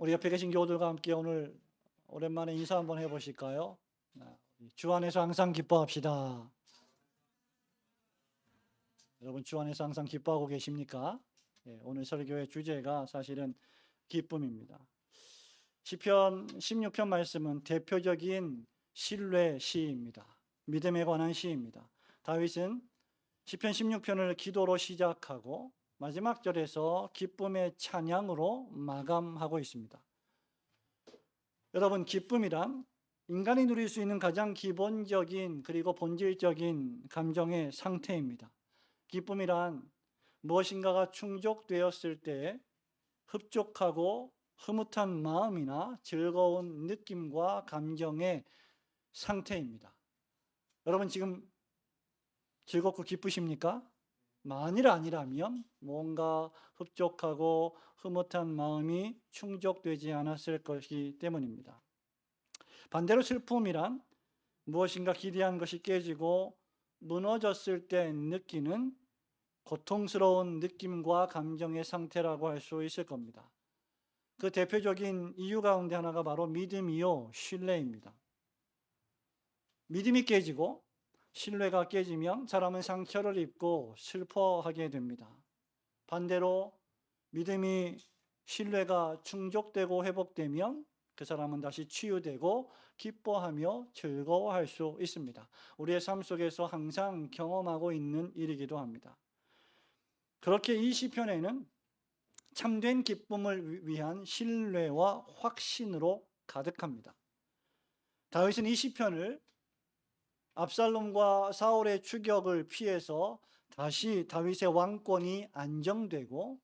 우리 옆에 계신 교우들과 함께 오늘 오랜만에 인사 한번 해보실까요? 주 안에서 항상 기뻐합시다. 여러분 주 안에서 항상 기뻐하고 계십니까? 오늘 설교의 주제가 사실은 기쁨입니다. 시편 16편 말씀은 대표적인 신뢰 시입니다. 믿음에 관한 시입니다. 다윗은 시편 16편을 기도로 시작하고 마지막 절에서 기쁨의 찬양으로 마감하고 있습니다. 여러분, 기쁨이란 인간이 누릴 수 있는 가장 기본적인 그리고 본질적인 감정의 상태입니다. 기쁨이란 무엇인가가 충족되었을 때 흡족하고 흐뭇한 마음이나 즐거운 느낌과 감정의 상태입니다. 여러분 지금 즐겁고 기쁘십니까? 만일 아니라면 뭔가 흡족하고 흐뭇한 마음이 충족되지 않았을 것이기 때문입니다. 반대로 슬픔이란 무엇인가 기대한 것이 깨지고 무너졌을 때 느끼는 고통스러운 느낌과 감정의 상태라고 할 수 있을 겁니다. 그 대표적인 이유 가운데 하나가 바로 믿음이요 신뢰입니다. 믿음이 깨지고 신뢰가 깨지면 사람은 상처를 입고 슬퍼하게 됩니다. 반대로 믿음이 신뢰가 충족되고 회복되면 그 사람은 다시 치유되고 기뻐하며 즐거워할 수 있습니다. 우리의 삶 속에서 항상 경험하고 있는 일이기도 합니다. 그렇게 이 시편에는 참된 기쁨을 위한 신뢰와 확신으로 가득합니다. 다윗은 이 시편을 압살롬과 사울의 추격을 피해서 다시 다윗의 왕권이 안정되고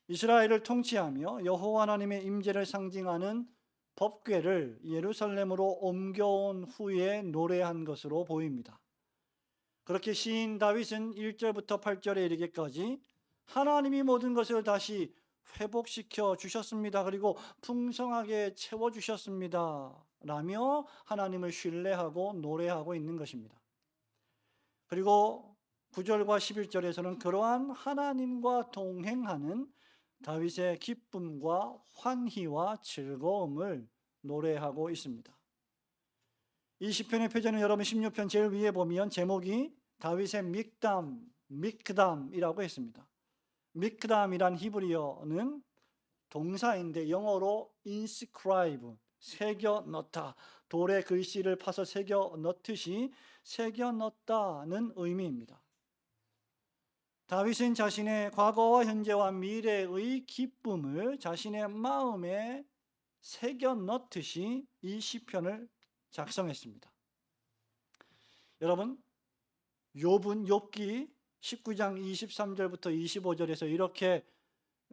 이스라엘을 통치하며 여호와 하나님의 임재를 상징하는 법궤를 예루살렘으로 옮겨온 후에 노래한 것으로 보입니다. 그렇게 시인 다윗은 1절부터 8절에 이르기까지 하나님이 모든 것을 다시 회복시켜 주셨습니다. 그리고 풍성하게 채워주셨습니다. 라며 하나님을 신뢰하고 노래하고 있는 것입니다. 그리고 9절과 11절에서는 그러한 하나님과 동행하는 다윗의 기쁨과 환희와 즐거움을 노래하고 있습니다. 이 시편의 표제는 여러분 16편 제일 위에 보면 제목이 다윗의 mik담이라고 했습니다. mik담이란 히브리어는 동사인데 영어로 inscribe, 새겨 넣다, 돌에 글씨를 파서 새겨 넣듯이 새겨 넣다는 의미입니다. 다윗은 자신의 과거와 현재와 미래의 기쁨을 자신의 마음에 새겨 넣듯이 이 시편을 작성했습니다. 여러분, 욥기 19장 23절부터 25절에서 이렇게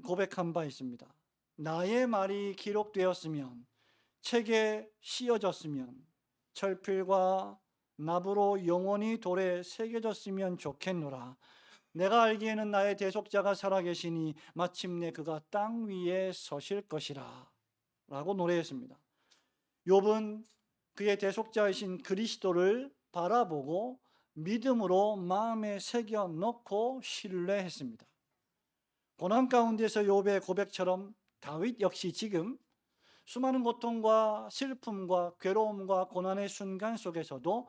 고백한 바 있습니다. 나의 말이 기록되었으면, 책에 씌어졌으면, 철필과 납으로 영원히 돌에 새겨졌으면 좋겠노라. 내가 알기에는 나의 대속자가 살아계시니 마침내 그가 땅 위에 서실 것이라 라고 노래했습니다. 욥은 그의 대속자이신 그리스도를 바라보고 믿음으로 마음에 새겨 넣고 신뢰했습니다. 고난 가운데서 욥의 고백처럼 다윗 역시 지금 수많은 고통과 슬픔과 괴로움과 고난의 순간 속에서도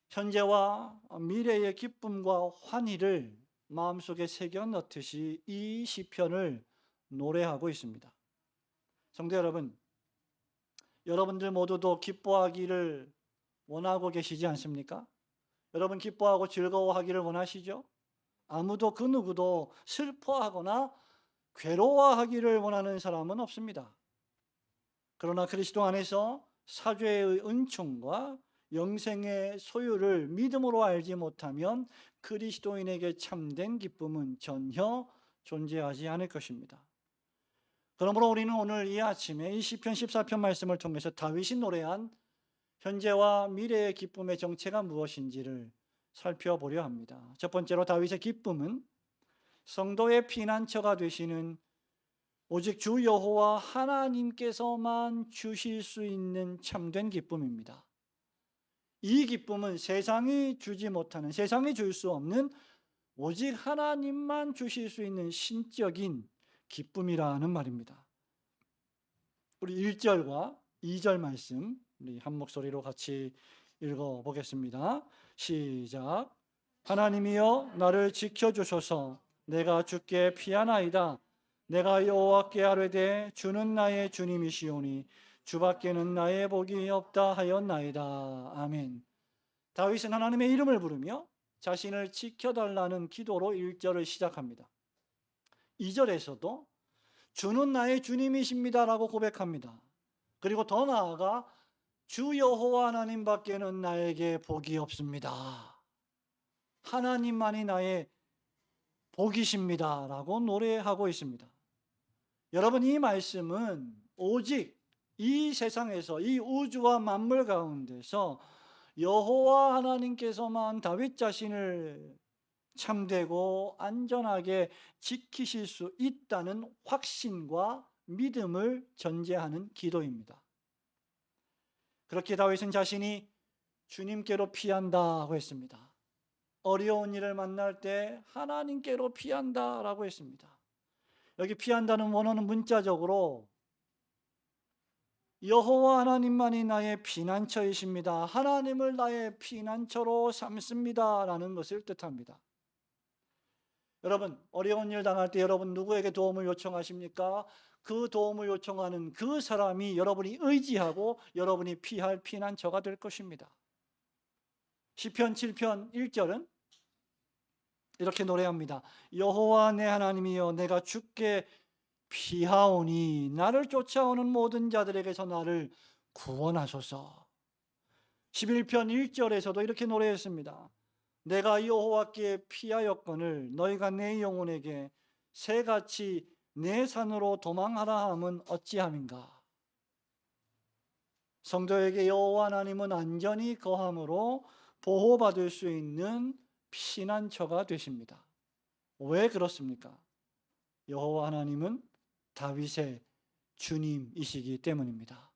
현재와 미래의 기쁨과 환희를 마음속에 새겨 넣듯이 이 시편을 노래하고 있습니다. 성도 여러분, 여러분들 모두도 기뻐하기를 원하고 계시지 않습니까? 여러분 기뻐하고 즐거워하기를 원하시죠? 아무도 그 누구도 슬퍼하거나 괴로워하기를 원하는 사람은 없습니다. 그러나 그리스도 안에서 사죄의 은총과 영생의 소유를 믿음으로 알지 못하면 그리스도인에게 참된 기쁨은 전혀 존재하지 않을 것입니다. 그러므로 우리는 오늘 이 아침에 이 시편 14편 말씀을 통해서 다윗이 노래한 현재와 미래의 기쁨의 정체가 무엇인지를 살펴보려 합니다. 첫 번째로 다윗의 기쁨은 성도의 피난처가 되시는 오직 주 여호와 하나님께서만 주실 수 있는 참된 기쁨입니다. 이 기쁨은 세상이 주지 못하는, 세상이 줄 수 없는 오직 하나님만 주실 수 있는 신적인 기쁨이라는 말입니다. 우리 1절과 2절 말씀 우리 한 목소리로 같이 읽어 보겠습니다. 시작. 하나님이여 나를 지켜주소서. 내가 주께 피하나이다. 내가 여호와께 아뢰되 주는 나의 주님이시오니 주밖에는 나의 복이 없다 하였나이다. 아멘. 다윗은 하나님의 이름을 부르며 자신을 지켜달라는 기도로 1절을 시작합니다. 2절에서도 주는 나의 주님이십니다라고 고백합니다. 그리고 더 나아가 주 여호와 하나님밖에는 나에게 복이 없습니다. 하나님만이 나의 복이십니다라고 노래하고 있습니다. 여러분, 이 말씀은 오직 이 세상에서, 이 우주와 만물 가운데서 여호와 하나님께서만 다윗 자신을 참되고 안전하게 지키실 수 있다는 확신과 믿음을 전제하는 기도입니다. 그렇게 다윗은 자신이 주님께로 피한다고 했습니다. 어려운 일을 만날 때 하나님께로 피한다라고 했습니다. 여기 피한다는 원어는 문자적으로 여호와 하나님만이 나의 피난처이십니다. 하나님을 나의 피난처로 삼습니다 라는 것을 뜻합니다. 여러분, 어려운 일 당할 때 여러분 누구에게 도움을 요청하십니까? 그 도움을 요청하는 그 사람이 여러분이 의지하고 여러분이 피할 피난처가 될 것입니다. 시편 7편 1절은 이렇게 노래합니다. 여호와 내 하나님이여 내가 주께 피하오니 나를 쫓아오는 모든 자들에게서 나를 구원하소서. 11편 1절에서도 이렇게 노래했습니다. 내가 여호와께 피하였거늘 너희가 내 영혼에게 새같이 내 산으로 도망하라 함은 어찌함인가. 성도에게 여호와 하나님은 안전히 거함으로 보호받을 수 있는 피난처가 되십니다. 왜 그렇습니까? 여호와 하나님은 다윗의 주님이시기 때문입니다.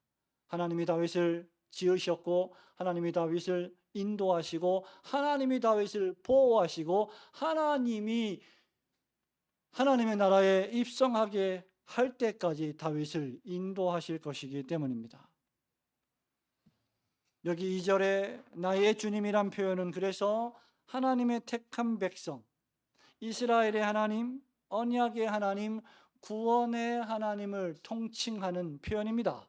하나님이 다윗을 지으셨고 하나님이 다윗을 인도하시고 하나님이 다윗을 보호하시고 하나님이 하나님의 나라에 입성하게 할 때까지 다윗을 인도하실 것이기 때문입니다. 여기 2절에 나의 주님이란 표현은 그래서 하나님의 택한 백성, 이스라엘의 하나님, 언약의 하나님, 구원의 하나님을 통칭하는 표현입니다.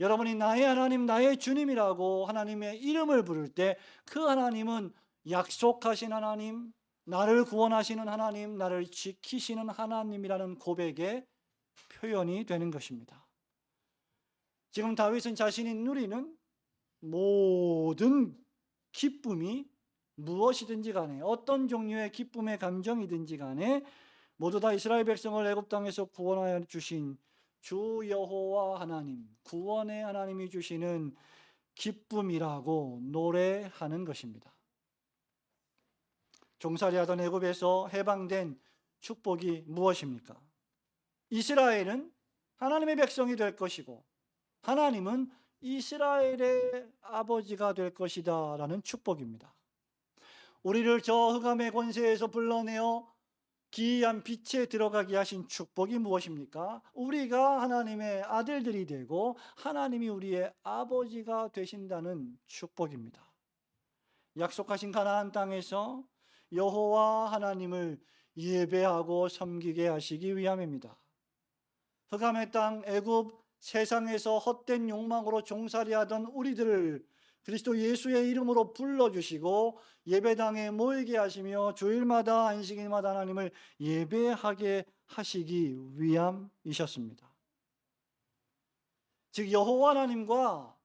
여러분이 나의 하나님, 나의 주님이라고 하나님의 이름을 부를 때 그 하나님은 약속하신 하나님, 나를 구원하시는 하나님, 나를 지키시는 하나님이라는 고백의 표현이 되는 것입니다. 지금 다윗은 자신이 누리는 모든 기쁨이 무엇이든지 간에 어떤 종류의 기쁨의 감정이든지 간에 모두 다 이스라엘 백성을 애굽 땅에서 구원하여 주신 주 여호와 하나님, 구원의 하나님이 주시는 기쁨이라고 노래하는 것입니다. 종살이하던 애굽에서 해방된 축복이 무엇입니까? 이스라엘은 하나님의 백성이 될 것이고 하나님은 이스라엘의 아버지가 될 것이다 라는 축복입니다. 우리를 저 흑암의 권세에서 불러내어 기이한 빛에 들어가게 하신 축복이 무엇입니까? 우리가 하나님의 아들들이 되고 하나님이 우리의 아버지가 되신다는 축복입니다. 약속하신 가나안 땅에서 여호와 하나님을 예배하고 섬기게 하시기 위함입니다. 흑암의 땅 애굽 세상에서 헛된 욕망으로 종살이하던 우리들을 그리스도 예수의 이름으로 불러주시고 예배당에 모이게 하시며 주일마다 안식일마다 하나님을 예배하게 하시기 위함이셨습니다. 즉 여호와 하나님과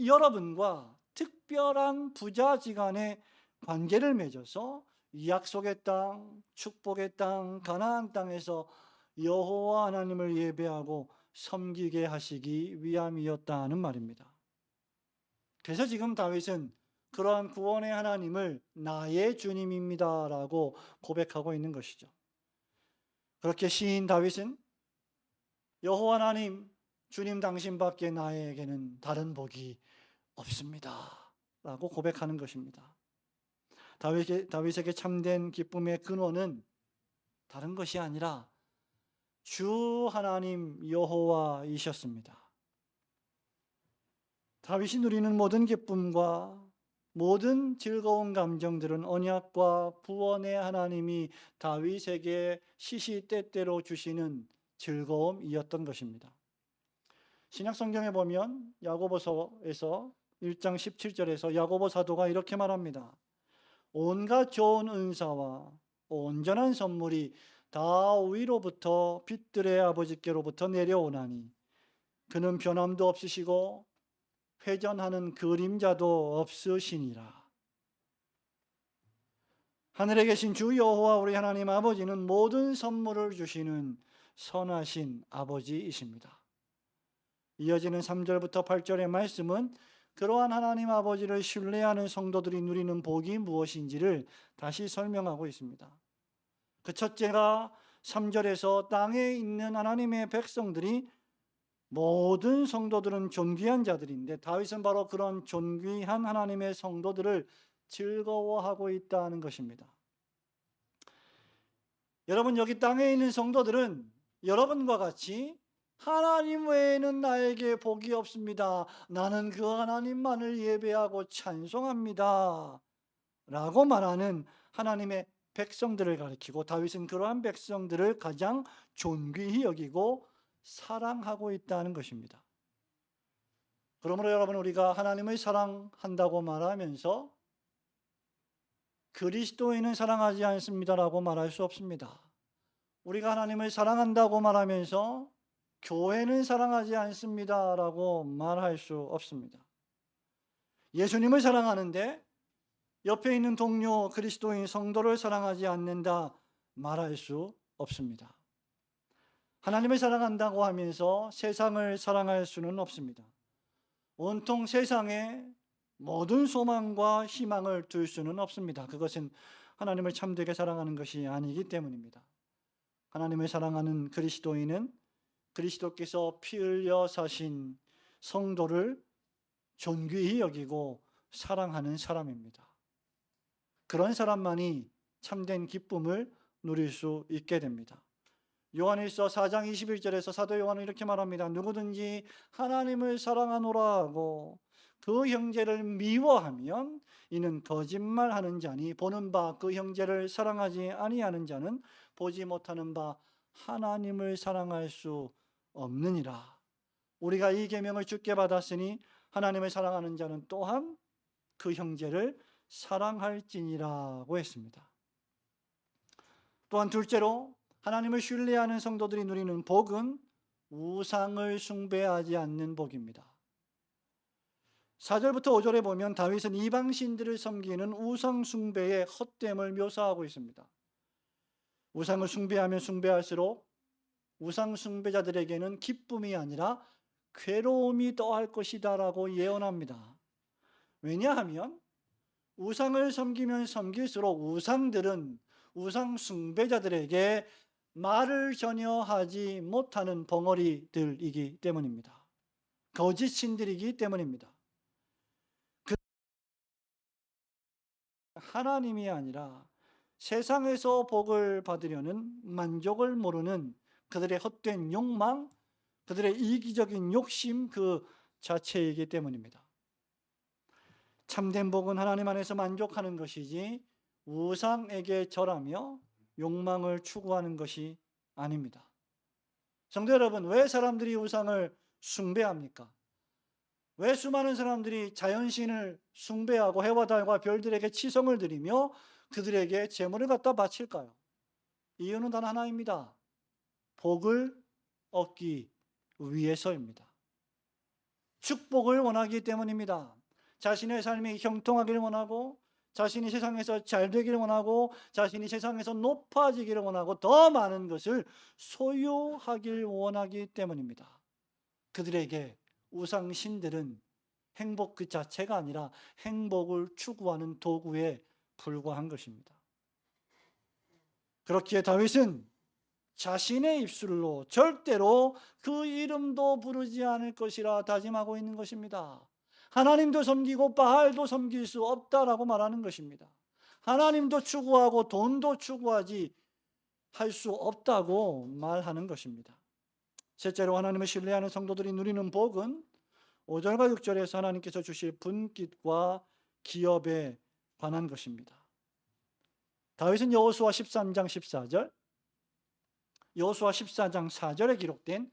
여러분과 특별한 부자지간의 관계를 맺어서 약속의 땅, 축복의 땅, 가나안 땅에서 여호와 하나님을 예배하고 섬기게 하시기 위함이었다는 말입니다. 그래서 지금 다윗은 그러한 구원의 하나님을 나의 주님입니다라고 고백하고 있는 것이죠. 그렇게 시인 다윗은 여호와 하나님, 주님 당신밖에 나에게는 다른 복이 없습니다 라고 고백하는 것입니다. 다윗에게 참된 기쁨의 근원은 다른 것이 아니라 주 하나님 여호와이셨습니다. 다윗이 누리는 모든 기쁨과 모든 즐거운 감정들은 언약과 구원의 하나님이 다윗에게 시시때때로 주시는 즐거움이었던 것입니다. 신약 성경에 보면 야고보서에서 1장 17절에서 야고보 사도가 이렇게 말합니다. 온갖 좋은 은사와 온전한 선물이 다윗으로부터 빛들의 아버지께로부터 내려오나니 그는 변함도 없으시고 회전하는 그림자도 없으시니라. 하늘에 계신 주 여호와 우리 하나님 아버지는 모든 선물을 주시는 선하신 아버지이십니다. 이어지는 3절부터 8절의 말씀은 그러한 하나님 아버지를 신뢰하는 성도들이 누리는 복이 무엇인지를 다시 설명하고 있습니다. 그 첫째가 3절에서 땅에 있는 하나님의 백성들이 모든 성도들은 존귀한 자들인데 다윗은 바로 그런 존귀한 하나님의 성도들을 즐거워하고 있다는 것입니다. 여러분, 여기 땅에 있는 성도들은 여러분과 같이 하나님 외에는 나에게 복이 없습니다. 나는 그 하나님만을 예배하고 찬송합니다. 라고 말하는 하나님의 백성들을 가리키고 다윗은 그러한 백성들을 가장 존귀히 여기고 사랑하고 있다는 것입니다. 그러므로 여러분, 우리가 하나님을 사랑한다고 말하면서 그리스도인은 사랑하지 않습니다라고 말할 수 없습니다. 우리가 하나님을 사랑한다고 말하면서 교회는 사랑하지 않습니다라고 말할 수 없습니다. 예수님을 사랑하는데 옆에 있는 동료 그리스도인 성도를 사랑하지 않는다 말할 수 없습니다. 하나님을 사랑한다고 하면서 세상을 사랑할 수는 없습니다. 온통 세상에 모든 소망과 희망을 둘 수는 없습니다. 그것은 하나님을 참되게 사랑하는 것이 아니기 때문입니다. 하나님을 사랑하는 그리스도인은 그리스도께서 피 흘려 사신 성도를 존귀히 여기고 사랑하는 사람입니다. 그런 사람만이 참된 기쁨을 누릴 수 있게 됩니다. 요한일서 4장 21절에서 사도 요한은 이렇게 말합니다. 누구든지 하나님을 사랑하노라 하고 그 형제를 미워하면 이는 거짓말하는 자니 보는 바 그 형제를 사랑하지 아니하는 자는 보지 못하는 바 하나님을 사랑할 수 없느니라. 우리가 이 계명을 주께 받았으니 하나님을 사랑하는 자는 또한 그 형제를 사랑할지니라고 했습니다. 또한 둘째로 하나님을 신뢰하는 성도들이 누리는 복은 우상을 숭배하지 않는 복입니다. 4절부터 5절에 보면 다윗은 이방신들을 섬기는 우상 숭배의 헛됨을 묘사하고 있습니다. 우상을 숭배하면 숭배할수록 우상 숭배자들에게는 기쁨이 아니라 괴로움이 더할 것이다라고 예언합니다. 왜냐하면 우상을 섬기면 섬길수록 우상들은 우상 숭배자들에게 말을 전혀 하지 못하는 벙어리들이기 때문입니다. 거짓신들이기 때문입니다. 하나님이 아니라 세상에서 복을 받으려는 만족을 모르는 그들의 헛된 욕망, 그들의 이기적인 욕심 그 자체이기 때문입니다. 참된 복은 하나님 안에서 만족하는 것이지 우상에게 절하며 욕망을 추구하는 것이 아닙니다. 성도 여러분, 왜 사람들이 우상을 숭배합니까? 왜 수많은 사람들이 자연신을 숭배하고 해와 달과 별들에게 치성을 드리며 그들에게 제물을 갖다 바칠까요? 이유는 단 하나입니다. 복을 얻기 위해서입니다. 축복을 원하기 때문입니다. 자신의 삶이 형통하기를 원하고, 자신이 세상에서 잘 되기를 원하고, 자신이 세상에서 높아지기를 원하고, 더 많은 것을 소유하길 원하기 때문입니다. 그들에게 우상신들은 행복 그 자체가 아니라 행복을 추구하는 도구에 불과한 것입니다. 그렇기에 다윗은 자신의 입술로 절대로 그 이름도 부르지 않을 것이라 다짐하고 있는 것입니다. 하나님도 섬기고 바알도 섬길 수 없다라고 말하는 것입니다. 하나님도 추구하고 돈도 추구하지 수 없다고 말하는 것입니다. 셋째로 하나님을 신뢰하는 성도들이 누리는 복은 5절과 6절에서 하나님께서 주실 분깃과 기업에 관한 것입니다. 다윗은 여호수아 13장 14절, 여호수아 14장 4절에 기록된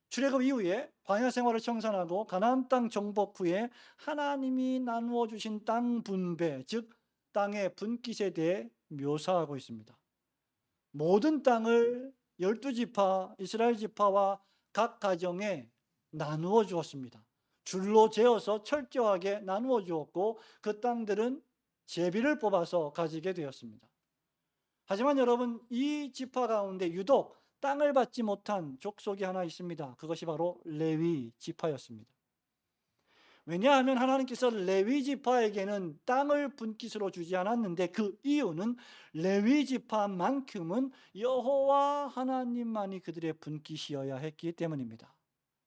출애굽 이후에 광야 생활을 청산하고 가나안 땅 정복 후에 하나님이 나누어 주신 땅 분배, 즉 땅의 분깃에 대해 묘사하고 있습니다. 모든 땅을 12지파 이스라엘 지파와 각 가정에 나누어 주었습니다. 줄로 재어서 철저하게 나누어 주었고 그 땅들은 제비를 뽑아서 가지게 되었습니다. 하지만 여러분, 이 지파 가운데 유독 땅을 받지 못한 족속이 하나 있습니다. 그것이 바로 레위 지파였습니다. 왜냐하면 하나님께서 레위 지파에게는 땅을 분깃으로 주지 않았는데 그 이유는 레위 지파만큼은 여호와 하나님만이 그들의 분깃이어야 했기 때문입니다.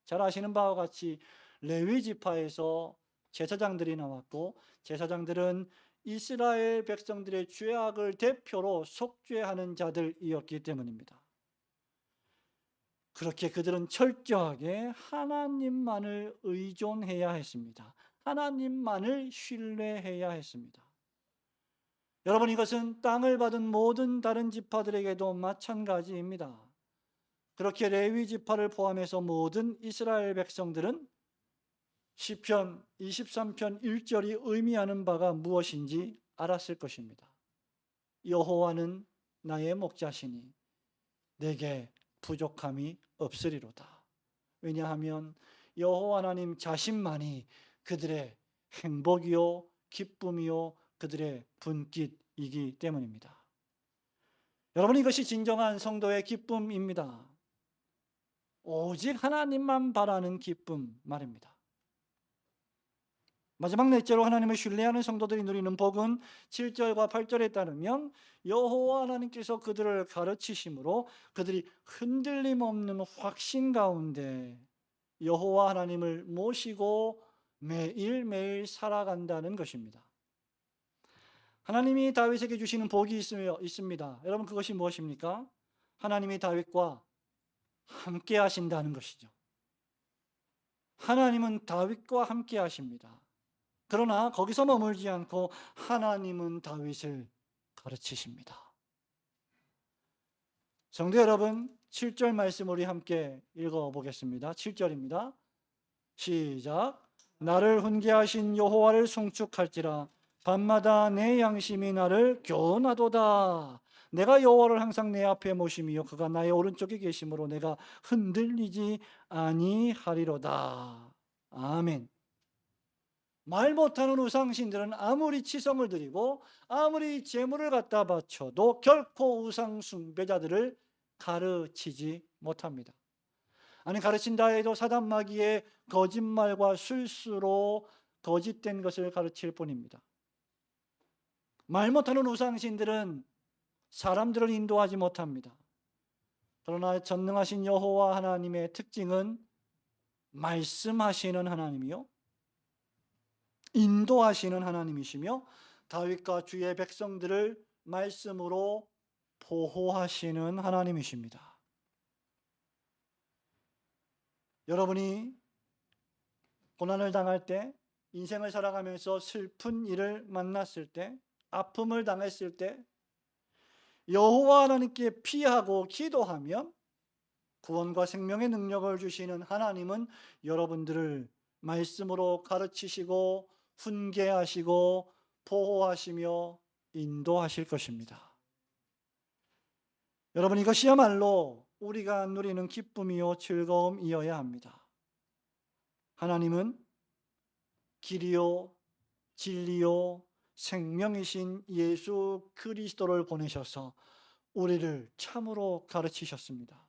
잘 아시는 바와 같이 레위 지파에서 제사장들이 나왔고 제사장들은 이스라엘 백성들의 죄악을 대표로 속죄하는 자들이었기 때문입니다. 그렇게 그들은 철저하게 하나님만을 의존해야 했습니다. 하나님만을 신뢰해야 했습니다. 여러분, 이것은 땅을 받은 모든 다른 지파들에게도 마찬가지입니다. 그렇게 레위 지파를 포함해서 모든 이스라엘 백성들은 시편 23편 1절이 의미하는 바가 무엇인지 알았을 것입니다. 여호와는 나의 목자시니 내게 부족함이 없으리로다. 왜냐하면 여호와 하나님 자신만이 그들의 행복이요 기쁨이요 그들의 분깃이기 때문입니다. 여러분, 이것이 진정한 성도의 기쁨입니다. 오직 하나님만 바라는 기쁨 말입니다. 마지막 넷째로 하나님을 신뢰하는 성도들이 누리는 복은 7절과 8절에 따르면 여호와 하나님께서 그들을 가르치심으로 그들이 흔들림 없는 확신 가운데 여호와 하나님을 모시고 매일매일 살아간다는 것입니다. 하나님이 다윗에게 주시는 복이 있습니다. 여러분, 그것이 무엇입니까? 하나님이 다윗과 함께 하신다는 것이죠. 하나님은 다윗과 함께 하십니다. 그러나 거기서 머물지 않고 하나님은 다윗을 가르치십니다. 성도 여러분, 7절 말씀 우리 함께 읽어보겠습니다. 7절입니다. 시작. 나를 훈계하신 여호와를 송축할지라 밤마다 내 양심이 나를 교훈하도다. 내가 여호와를 항상 내 앞에 모심이요 그가 나의 오른쪽에 계심으로 내가 흔들리지 아니하리로다. 아멘. 말 못하는 우상신들은 아무리 치성을 드리고 아무리 제물을 갖다 바쳐도 결코 우상 숭배자들을 가르치지 못합니다. 아니, 가르친다 해도 사단 마귀의 거짓말과 술수로 거짓된 것을 가르칠 뿐입니다. 말 못하는 우상신들은 사람들을 인도하지 못합니다. 그러나 전능하신 여호와 하나님의 특징은 말씀하시는 하나님이요 인도하시는 하나님이시며 다윗과 주의 백성들을 말씀으로 보호하시는 하나님이십니다. 여러분이 고난을 당할 때, 인생을 살아가면서 슬픈 일을 만났을 때, 아픔을 당했을 때 여호와 하나님께 피하고 기도하면 구원과 생명의 능력을 주시는 하나님은 여러분들을 말씀으로 가르치시고 훈계하시고 보호하시며 인도하실 것입니다. 여러분, 이것이야말로 우리가 누리는 기쁨이요 즐거움이어야 합니다. 하나님은 길이요 진리요 생명이신 예수 그리스도를 보내셔서 우리를 참으로 가르치셨습니다.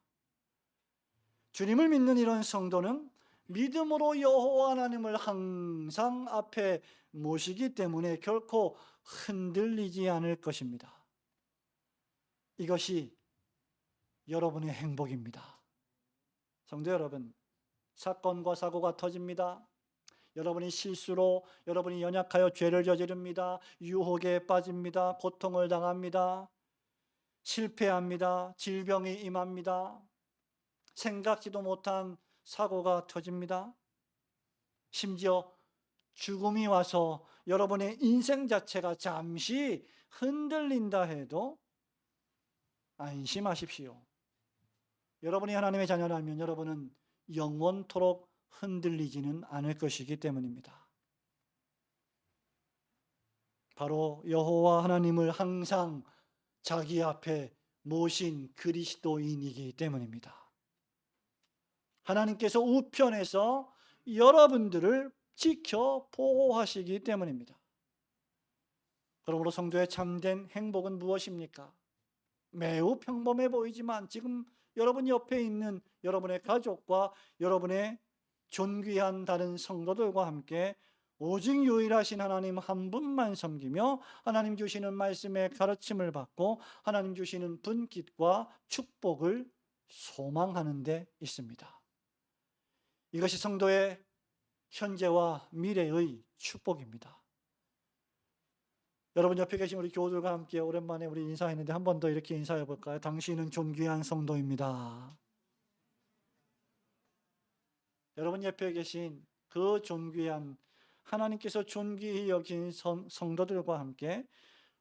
주님을 믿는 이런 성도는 믿음으로 여호와 하나님을 항상 앞에 모시기 때문에 결코 흔들리지 않을 것입니다. 이것이 여러분의 행복입니다. 성도 여러분, 사건과 사고가 터집니다. 여러분이 실수로, 여러분이 연약하여 죄를 저지릅니다. 유혹에 빠집니다. 고통을 당합니다. 실패합니다. 질병이 임합니다. 생각지도 못한 사고가 터집니다. 심지어 죽음이 와서 여러분의 인생 자체가 잠시 흔들린다 해도 안심하십시오. 여러분이 하나님의 자녀라면 여러분은 영원토록 흔들리지는 않을 것이기 때문입니다. 바로 여호와 하나님을 항상 자기 앞에 모신 그리스도인이기 때문입니다. 하나님께서 우편에서 여러분들을 지켜 보호하시기 때문입니다. 그러므로 성도의 참된 행복은 무엇입니까? 매우 평범해 보이지만 지금 여러분 옆에 있는 여러분의 가족과 여러분의 존귀한 다른 성도들과 함께 오직 유일하신 하나님 한 분만 섬기며 하나님 주시는 말씀의 가르침을 받고 하나님 주시는 분깃과 축복을 소망하는 데 있습니다. 이것이 성도의 현재와 미래의 축복입니다. 여러분 옆에 계신 우리 교우들과 함께 오랜만에 우리 인사했는데 한 번 더 이렇게 인사해 볼까요? 당신은 존귀한 성도입니다. 여러분 옆에 계신 그 존귀한 하나님께서 존귀히 여긴 성도들과 함께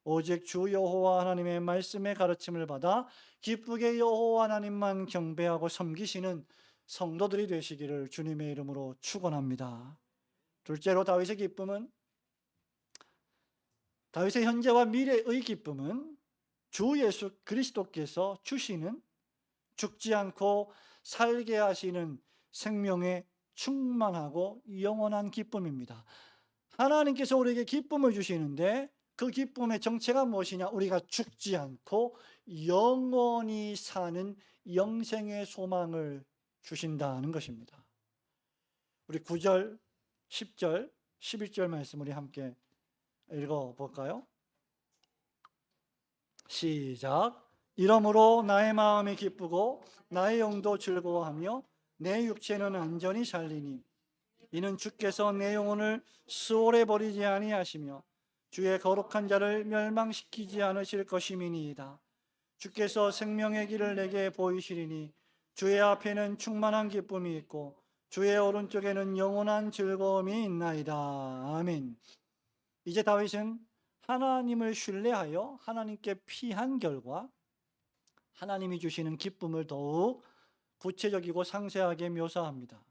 오직 주 여호와 하나님의 말씀의 가르침을 받아 기쁘게 여호와 하나님만 경배하고 섬기시는 성도들이 되시기를 주님의 이름으로 축원합니다. 둘째로 다윗의 현재와 미래의 기쁨은 주 예수 그리스도께서 주시는 죽지 않고 살게 하시는 생명의 충만하고 영원한 기쁨입니다. 하나님께서 우리에게 기쁨을 주시는데 그 기쁨의 정체가 무엇이냐? 우리가 죽지 않고 영원히 사는 영생의 소망을 주신다는 것입니다. 우리 9절, 10절, 11절 말씀 우리 함께 읽어볼까요? 시작. 이러므로 나의 마음이 기쁘고 나의 영도 즐거워하며 내 육체는 안전히 살리니 이는 주께서 내 영혼을 수월에 버리지 아니하시며 주의 거룩한 자를 멸망시키지 않으실 것임이니이다. 주께서 생명의 길을 내게 보이시리니 주의 앞에는 충만한 기쁨이 있고 주의 오른쪽에는 영원한 즐거움이 있나이다. 아멘. 이제 다윗은 하나님을 신뢰하여 하나님께 피한 결과 하나님이 주시는 기쁨을 더욱 구체적이고 상세하게 묘사합니다.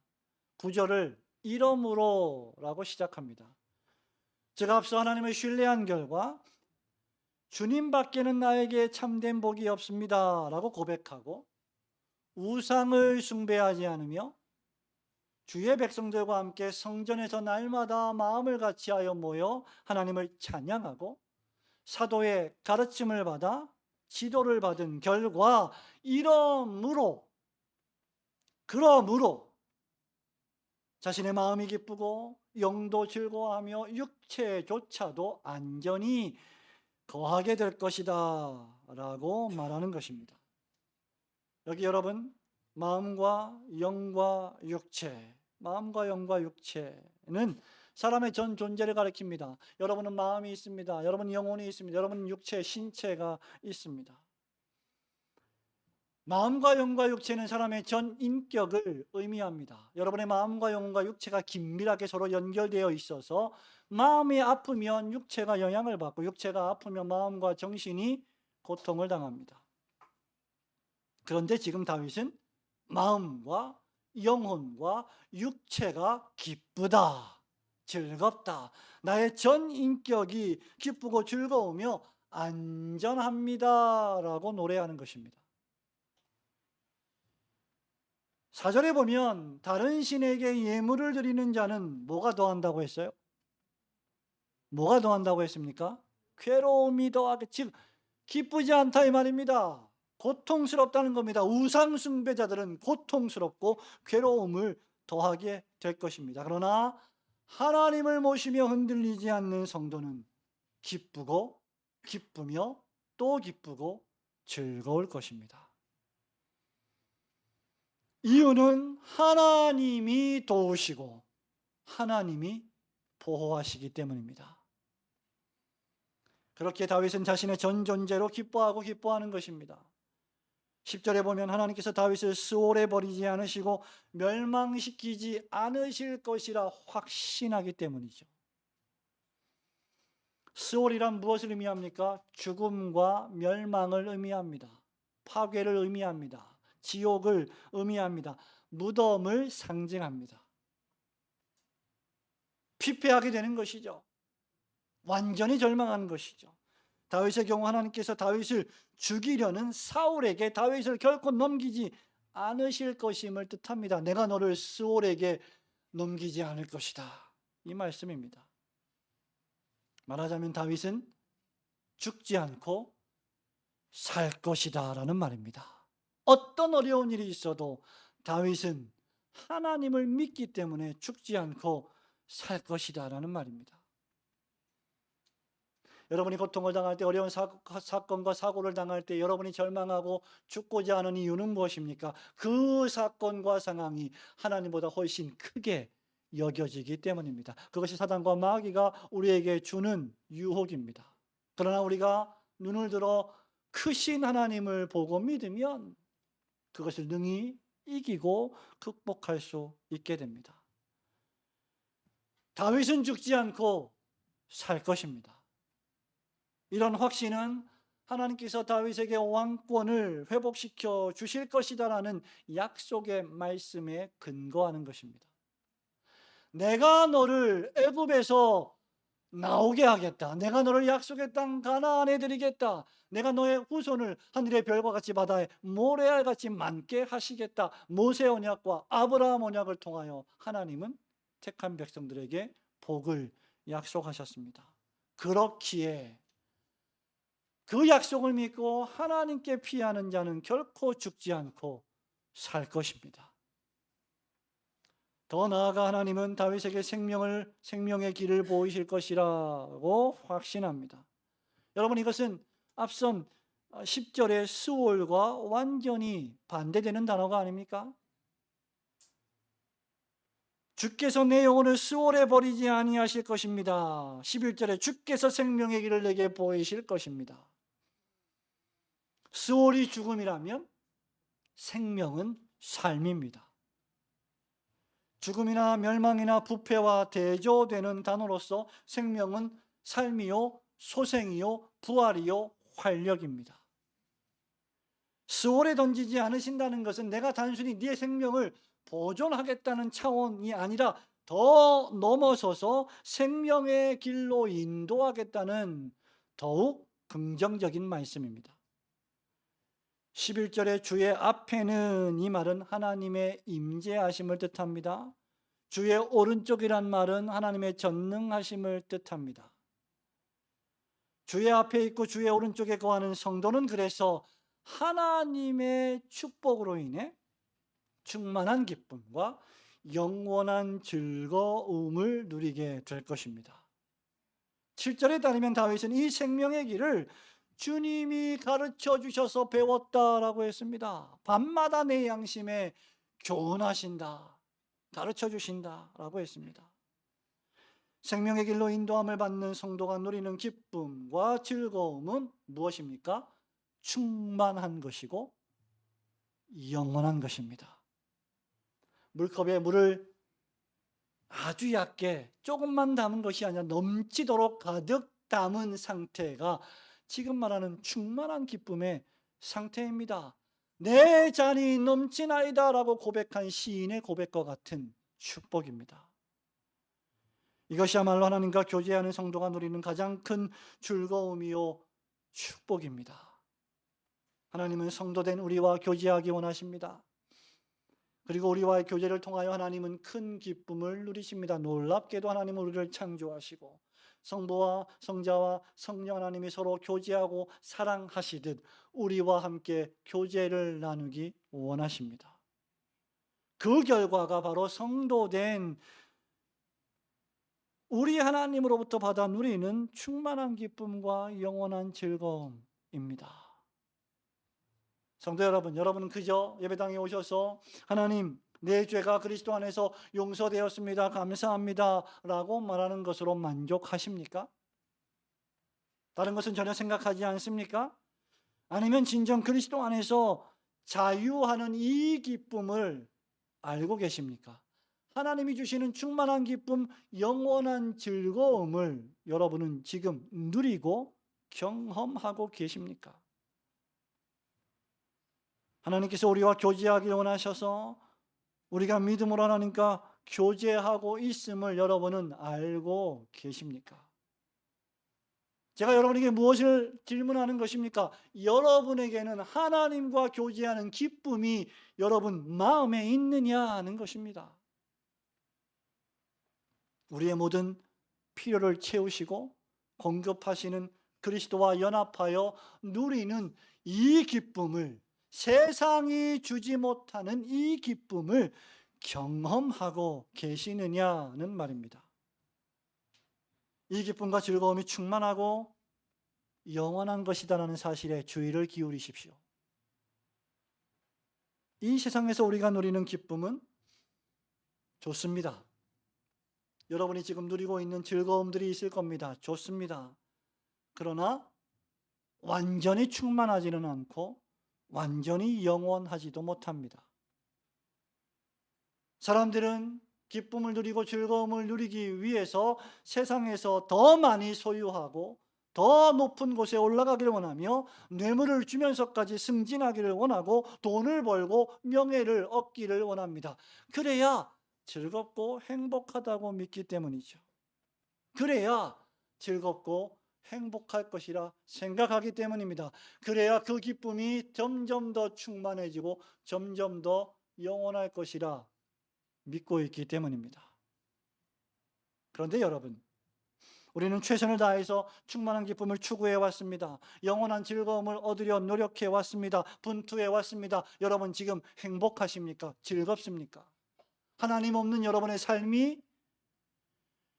9절을 이러므로라고 시작합니다. 제가 앞서 하나님을 신뢰한 결과 주님밖에는 나에게 참된 복이 없습니다 라고 고백하고 우상을 숭배하지 않으며 주의 백성들과 함께 성전에서 날마다 마음을 같이하여 모여 하나님을 찬양하고 사도의 가르침을 받아 지도를 받은 결과 그러므로 자신의 마음이 기쁘고 영도 즐거워하며 육체조차도 안전히 거하게 될 것이다 라고 말하는 것입니다. 여기 여러분 마음과 영과 육체는 사람의 전 존재를 가리킵니다. 여러분은 마음이 있습니다. 여러분은 영혼이 있습니다. 여러분은 육체, 신체가 있습니다. 마음과 영과 육체는 사람의 전 인격을 의미합니다. 여러분의 마음과 영과 육체가 긴밀하게 서로 연결되어 있어서 마음이 아프면 육체가 영향을 받고 육체가 아프면 마음과 정신이 고통을 당합니다. 그런데 지금 다윗은 마음과 영혼과 육체가 기쁘다, 즐겁다, 나의 전 인격이 기쁘고 즐거우며 안전합니다 라고 노래하는 것입니다. 4절에 보면 다른 신에게 예물을 드리는 자는 뭐가 더한다고 했어요? 뭐가 더한다고 했습니까? 괴로움이 더하게, 즉 기쁘지 않다 이 말입니다. 고통스럽다는 겁니다. 우상 숭배자들은 고통스럽고 괴로움을 더하게 될 것입니다. 그러나 하나님을 모시며 흔들리지 않는 성도는 기쁘며 또 기쁘고 즐거울 것입니다. 이유는 하나님이 도우시고 하나님이 보호하시기 때문입니다. 그렇게 다윗은 자신의 전 존재로 기뻐하는 것입니다. 10절에 보면 하나님께서 다윗을 수월에 버리지 않으시고 멸망시키지 않으실 것이라 확신하기 때문이죠. 수월이란 무엇을 의미합니까? 죽음과 멸망을 의미합니다. 파괴를 의미합니다. 지옥을 의미합니다. 무덤을 상징합니다. 피폐하게 되는 것이죠. 완전히 절망하는 것이죠. 다윗의 경우 하나님께서 다윗을 죽이려는 사울에게 다윗을 결코 넘기지 않으실 것임을 뜻합니다. 내가 너를 스올에게 넘기지 않을 것이다, 이 말씀입니다. 말하자면 다윗은 죽지 않고 살 것이다 라는 말입니다. 어떤 어려운 일이 있어도 다윗은 하나님을 믿기 때문에 죽지 않고 살 것이다 라는 말입니다. 여러분이 고통을 당할 때, 어려운 사건과 사고를 당할 때 여러분이 절망하고 죽고자 하는 이유는 무엇입니까? 그 사건과 상황이 하나님보다 훨씬 크게 여겨지기 때문입니다. 그것이 사단과 마귀가 우리에게 주는 유혹입니다. 그러나 우리가 눈을 들어 크신 하나님을 보고 믿으면 그것을 능히 이기고 극복할 수 있게 됩니다. 다윗은 죽지 않고 살 것입니다. 이런 확신은 하나님께서 다윗에게 왕권을 회복시켜 주실 것이다라는 약속의 말씀에 근거하는 것입니다. 내가 너를 애굽에서 나오게 하겠다. 내가 너를 약속의 땅 가나안에 드리겠다. 내가 너의 후손을 하늘의 별과 같이 바다에 모래알 같이 많게 하시겠다. 모세 언약과 아브라함 언약을 통하여 하나님은 택한 백성들에게 복을 약속하셨습니다. 그렇기에 그 약속을 믿고 하나님께 피하는 자는 결코 죽지 않고 살 것입니다. 더 나아가 하나님은 다윗에게 생명의 길을 보이실 것이라고 확신합니다. 여러분, 이것은 앞선 10절의 수월과 완전히 반대되는 단어가 아닙니까? 주께서 내 영혼을 수월에 버리지 아니하실 것입니다. 11절에 주께서 생명의 길을 내게 보이실 것입니다. 수월이 죽음이라면 생명은 삶입니다. 죽음이나 멸망이나 부패와 대조되는 단어로서 생명은 삶이요, 소생이요, 부활이요, 활력입니다. 수월에 던지지 않으신다는 것은 내가 단순히 네 생명을 보존하겠다는 차원이 아니라 더 넘어서서 생명의 길로 인도하겠다는 더욱 긍정적인 말씀입니다. 11절의 주의 앞에는, 이 말은 하나님의 임재하심을 뜻합니다. 주의 오른쪽이란 말은 하나님의 전능하심을 뜻합니다. 주의 앞에 있고 주의 오른쪽에 거하는 성도는 그래서 하나님의 축복으로 인해 충만한 기쁨과 영원한 즐거움을 누리게 될 것입니다. 7절에 따르면 다윗은 이 생명의 길을 주님이 가르쳐 주셔서 배웠다라고 했습니다. 밤마다 내 양심에 교훈하신다, 가르쳐 주신다라고 했습니다. 생명의 길로 인도함을 받는 성도가 누리는 기쁨과 즐거움은 무엇입니까? 충만한 것이고 영원한 것입니다. 물컵에 물을 아주 얕게 조금만 담은 것이 아니라 넘치도록 가득 담은 상태가 지금 말하는 충만한 기쁨의 상태입니다. 내 잔이 넘치나이다 라고 고백한 시인의 고백과 같은 축복입니다. 이것이야말로 하나님과 교제하는 성도가 누리는 가장 큰 즐거움이요 축복입니다. 하나님은 성도된 우리와 교제하기 원하십니다. 그리고 우리와의 교제를 통하여 하나님은 큰 기쁨을 누리십니다. 놀랍게도 하나님은 우리를 창조하시고 성부와 성자와 성령 하나님이 서로 교제하고 사랑하시듯 우리와 함께 교제를 나누기 원하십니다. 그 결과가 바로 성도된 우리 하나님으로부터 받아 누리는 충만한 기쁨과 영원한 즐거움입니다. 성도 여러분, 여러분은 그저 예배당에 오셔서 하나님, 내 죄가 그리스도 안에서 용서되었습니다, 감사합니다 라고 말하는 것으로 만족하십니까? 다른 것은 전혀 생각하지 않습니까? 아니면 진정 그리스도 안에서 자유하는 이 기쁨을 알고 계십니까? 하나님이 주시는 충만한 기쁨, 영원한 즐거움을 여러분은 지금 누리고 경험하고 계십니까? 하나님께서 우리와 교제하기를 원하셔서 우리가 믿음으로 하나님과 교제하고 있음을 여러분은 알고 계십니까? 제가 여러분에게 무엇을 질문하는 것입니까? 여러분에게는 하나님과 교제하는 기쁨이 여러분 마음에 있느냐 하는 것입니다. 우리의 모든 필요를 채우시고 공급하시는 그리스도와 연합하여 누리는 이 기쁨을, 세상이 주지 못하는 이 기쁨을 경험하고 계시느냐는 말입니다. 이 기쁨과 즐거움이 충만하고 영원한 것이다라는 사실에 주의를 기울이십시오. 이 세상에서 우리가 누리는 기쁨은 좋습니다. 여러분이 지금 누리고 있는 즐거움들이 있을 겁니다. 좋습니다. 그러나 완전히 충만하지는 않고 완전히 영원하지도 못합니다. 사람들은 기쁨을 누리고 즐거움을 누리기 위해서 세상에서 더 많이 소유하고 더 높은 곳에 올라가기를 원하며 뇌물을 주면서까지 승진하기를 원하고 돈을 벌고 명예를 얻기를 원합니다. 그래야 즐겁고 행복하다고 믿기 때문이죠. 그래야 즐겁고 행복할 것이라 생각하기 때문입니다. 그래야 그 기쁨이 점점 더 충만해지고 점점 더 영원할 것이라 믿고 있기 때문입니다. 그런데 여러분, 우리는 최선을 다해서 충만한 기쁨을 추구해 왔습니다. 영원한 즐거움을 얻으려 노력해 왔습니다. 분투해 왔습니다. 여러분 지금 행복하십니까? 즐겁습니까? 하나님 없는 여러분의 삶이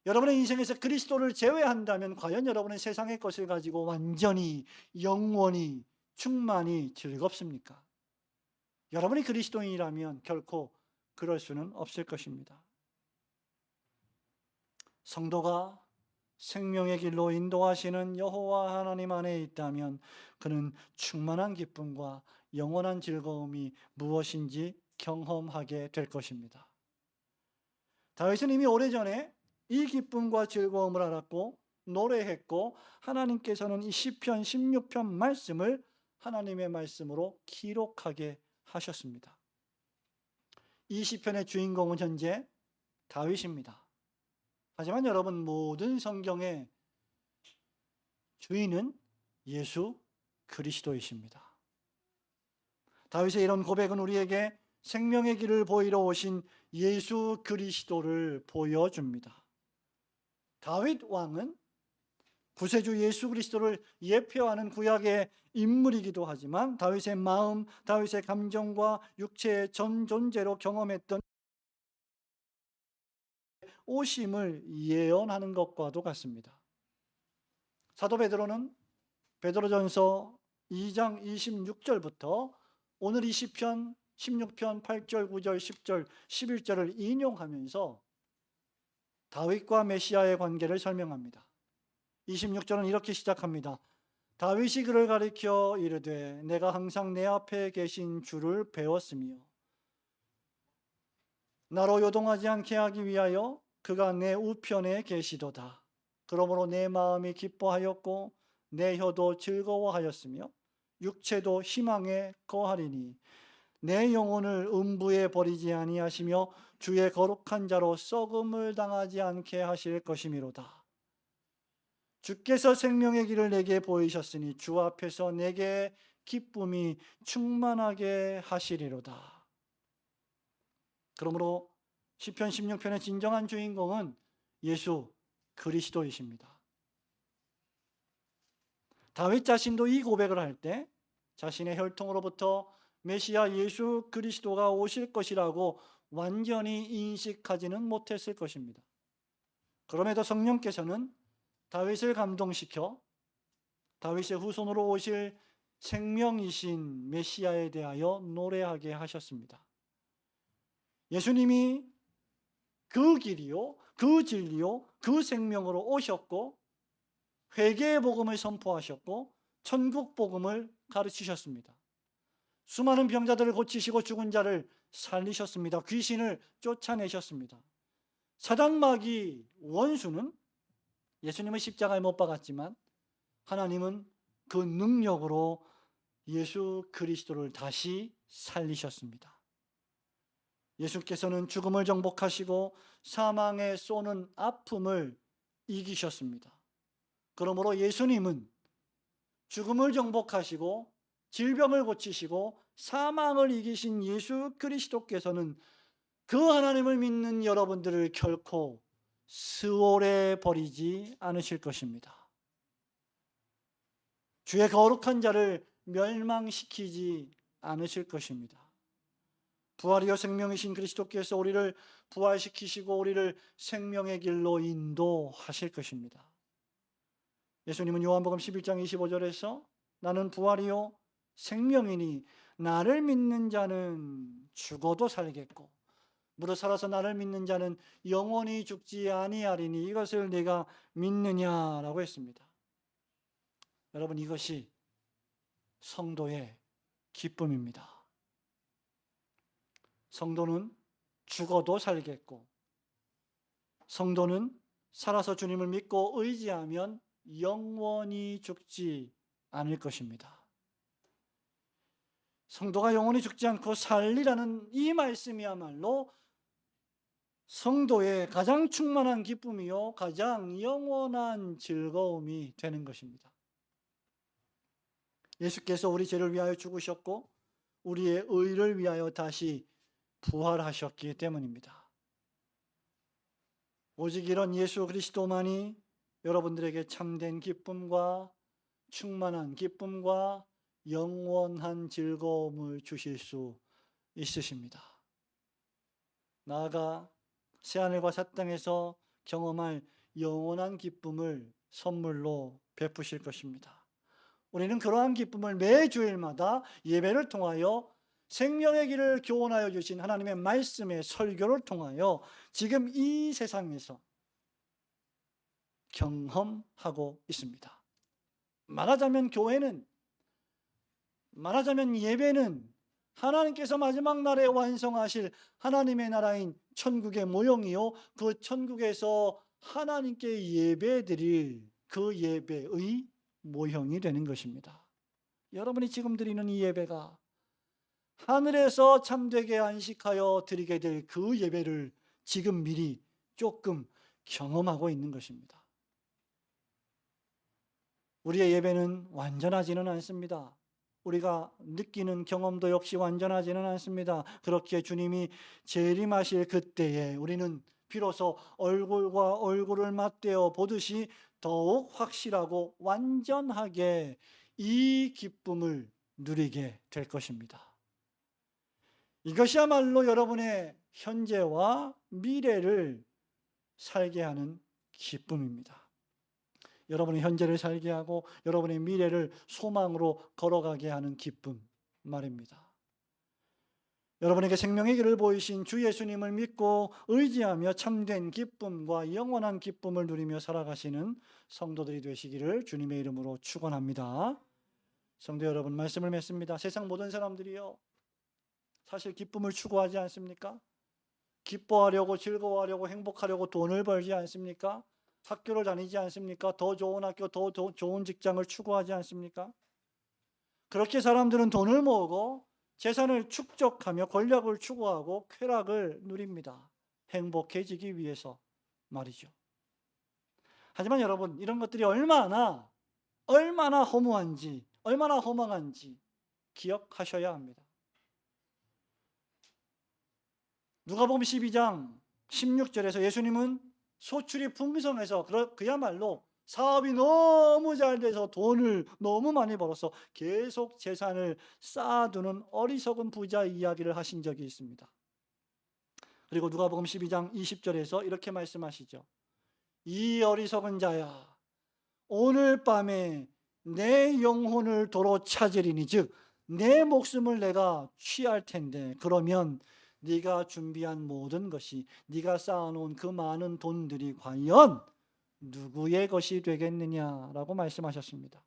여러분의 인생에서 그리스도를 제외한다면 과연 여러분의 세상의 것을 가지고 완전히 영원히 충만히 즐겁습니까? 여러분이 그리스도인이라면 결코 그럴 수는 없을 것입니다. 성도가 생명의 길로 인도하시는 여호와 하나님 안에 있다면 그는 충만한 기쁨과 영원한 즐거움이 무엇인지 경험하게 될 것입니다. 다윗은 이미 오래전에 이 기쁨과 즐거움을 알았고 노래했고 하나님께서는 이 시편 16편 말씀을 하나님의 말씀으로 기록하게 하셨습니다. 이 시편의 주인공은 현재 다윗입니다. 하지만 여러분, 모든 성경의 주인은 예수 그리스도이십니다. 다윗의 이런 고백은 우리에게 생명의 길을 보이러 오신 예수 그리스도를 보여줍니다. 다윗 왕은 구세주 예수 그리스도를 예표하는 구약의 인물이기도 하지만 다윗의 마음, 다윗의 감정과 육체의 전 존재로 경험했던 오심을 예언하는 것과도 같습니다. 사도 베드로는 베드로전서 2장 26절부터 오늘 이 시편 16편 8절, 9절, 10절, 11절을 인용하면서 다윗과 메시아의 관계를 설명합니다. 26절은 이렇게 시작합니다. 다윗이 그를 가리켜 이르되 내가 항상 내 앞에 계신 주를 배웠으며 나로 요동하지 않게 하기 위하여 그가 내 우편에 계시도다. 그러므로 내 마음이 기뻐하였고 내 혀도 즐거워하였으며 육체도 희망에 거하리니 내 영혼을 음부에 버리지 아니하시며 주의 거룩한 자로 썩음을 당하지 않게 하실 것이미로다. 주께서 생명의 길을 내게 보이셨으니 주 앞에서 내게 기쁨이 충만하게 하시리로다. 그러므로 시편 16편의 진정한 주인공은 예수 그리스도이십니다. 다윗 자신도 이 고백을 할 때 자신의 혈통으로부터 메시아 예수 그리스도가 오실 것이라고 완전히 인식하지는 못했을 것입니다. 그럼에도 성령께서는 다윗을 감동시켜 다윗의 후손으로 오실 생명이신 메시아에 대하여 노래하게 하셨습니다. 예수님이 그 길이요, 그 진리요, 그 생명으로 오셨고 회개의 복음을 선포하셨고 천국 복음을 가르치셨습니다. 수많은 병자들을 고치시고 죽은 자를 살리셨습니다. 귀신을 쫓아내셨습니다. 사단 마귀 원수는 예수님을 십자가에 못 박았지만 하나님은 그 능력으로 예수 그리스도를 다시 살리셨습니다. 예수께서는 죽음을 정복하시고 사망에 쏘는 아픔을 이기셨습니다. 그러므로 예수님은 죽음을 정복하시고 질병을 고치시고 사망을 이기신 예수 그리스도께서는 그 하나님을 믿는 여러분들을 결코 수월해 버리지 않으실 것입니다. 주의 거룩한 자를 멸망시키지 않으실 것입니다. 부활이요 생명이신 그리스도께서 우리를 부활시키시고 우리를 생명의 길로 인도하실 것입니다. 예수님은 요한복음 11장 25절에서 나는 부활이요 생명이니 나를 믿는 자는 죽어도 살겠고 무릇 살아서 나를 믿는 자는 영원히 죽지 아니하리니 이것을 네가 믿느냐라고 했습니다. 여러분, 이것이 성도의 기쁨입니다. 성도는 죽어도 살겠고 성도는 살아서 주님을 믿고 의지하면 영원히 죽지 않을 것입니다. 성도가 영원히 죽지 않고 살리라는 이 말씀이야말로 성도의 가장 충만한 기쁨이요 가장 영원한 즐거움이 되는 것입니다. 예수께서 우리 죄를 위하여 죽으셨고 우리의 의를 위하여 다시 부활하셨기 때문입니다. 오직 이런 예수 그리스도만이 여러분들에게 참된 기쁨과 충만한 기쁨과 영원한 즐거움을 주실 수 있으십니다. 나아가 새하늘과 새 땅에서 경험할 영원한 기쁨을 선물로 베푸실 것입니다. 우리는 그러한 기쁨을 매 주일마다 예배를 통하여 생명의 길을 교훈하여 주신 하나님의 말씀의 설교를 통하여 지금 이 세상에서 경험하고 있습니다. 말하자면 교회는, 말하자면 예배는 하나님께서 마지막 날에 완성하실 하나님의 나라인 천국의 모형이요 그 천국에서 하나님께 예배드릴 그 예배의 모형이 되는 것입니다. 여러분이 지금 드리는 이 예배가 하늘에서 참되게 안식하여 드리게 될 그 예배를 지금 미리 조금 경험하고 있는 것입니다. 우리의 예배는 완전하지는 않습니다. 우리가 느끼는 경험도 역시 완전하지는 않습니다. 그렇게 주님이 재림하실 그때에 우리는 비로소 얼굴과 얼굴을 맞대어 보듯이 더욱 확실하고 완전하게 이 기쁨을 누리게 될 것입니다. 이것이야말로 여러분의 현재와 미래를 살게 하는 기쁨입니다. 여러분의 현재를 살게 하고 여러분의 미래를 소망으로 걸어가게 하는 기쁨 말입니다. 여러분에게 생명의 길을 보이신 주 예수님을 믿고 의지하며 참된 기쁨과 영원한 기쁨을 누리며 살아가시는 성도들이 되시기를 주님의 이름으로 축원합니다. 성도 여러분, 말씀을 맺습니다. 세상 모든 사람들이요 사실 기쁨을 추구하지 않습니까? 기뻐하려고 즐거워하려고 행복하려고 돈을 벌지 않습니까? 학교를 다니지 않습니까? 더 좋은 학교, 더 좋은 직장을 추구하지 않습니까? 그렇게 사람들은 돈을 모으고 재산을 축적하며 권력을 추구하고 쾌락을 누립니다. 행복해지기 위해서 말이죠. 하지만 여러분, 이런 것들이 얼마나 허무한지, 얼마나 허망한지 기억하셔야 합니다. 누가복음 12장 16절에서 예수님은 소출이 풍성해서 그야말로 사업이 너무 잘 돼서 돈을 너무 많이 벌어서 계속 재산을 쌓아두는 어리석은 부자 이야기를 하신 적이 있습니다. 그리고 누가복음 12장 20절에서 이렇게 말씀하시죠. 이 어리석은 자야, 오늘 밤에 내 영혼을 도로 찾으리니 즉 내 목숨을 내가 취할 텐데 그러면 네가 준비한 모든 것이, 네가 쌓아놓은 그 많은 돈들이 과연 누구의 것이 되겠느냐라고 말씀하셨습니다.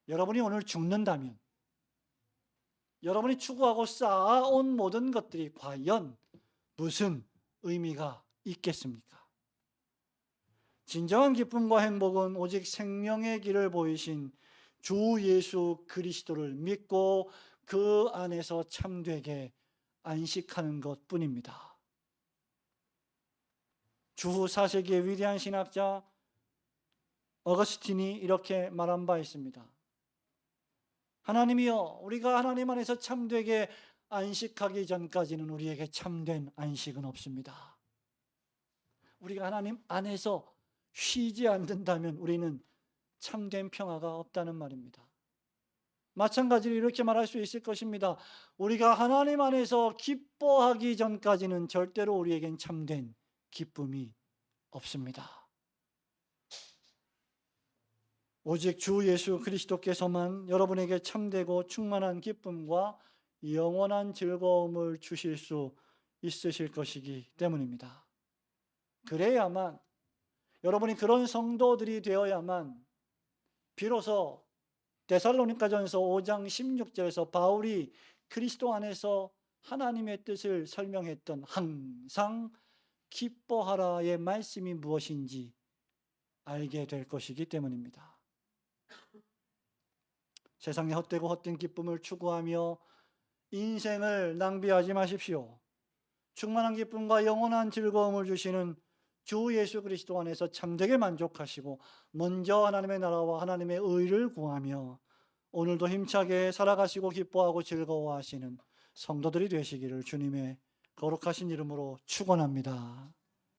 여러분이 오늘 죽는다면 여러분이 추구하고 쌓아온 모든 것들이 과연 무슨 의미가 있겠습니까? 진정한 기쁨과 행복은 오직 생명의 길을 보이신 주 예수 그리스도를 믿고 그 안에서 참되게 안식하는 것뿐입니다. 주후 4세기의 위대한 신학자 어거스틴이 이렇게 말한 바 있습니다. 하나님이여, 우리가 하나님 안에서 참되게 안식하기 전까지는 우리에게 참된 안식은 없습니다. 우리가 하나님 안에서 쉬지 않는다면 우리는 참된 평화가 없다는 말입니다. 마찬가지로 이렇게 말할 수 있을 것입니다. 우리가 하나님 안에서 기뻐하기 전까지는 절대로 우리에겐 참된 기쁨이 없습니다. 오직 주 예수 그리스도께서만 여러분에게 참되고 충만한 기쁨과 영원한 즐거움을 주실 수 있으실 것이기 때문입니다. 그래야만, 여러분이 그런 성도들이 되어야만 비로소 데살로니가전서 5장 16절에서 바울이 그리스도 안에서 하나님의 뜻을 설명했던 항상 기뻐하라의 말씀이 무엇인지 알게 될 것이기 때문입니다. 세상의 헛되고 헛된 기쁨을 추구하며 인생을 낭비하지 마십시오. 충만한 기쁨과 영원한 즐거움을 주시는 주 예수 그리스도 안에서 참되게 만족하시고 먼저 하나님의 나라와 하나님의 의를 구하며 오늘도 힘차게 살아가시고 기뻐하고 즐거워하시는 성도들이 되시기를 주님의 거룩하신 이름으로 축원합니다.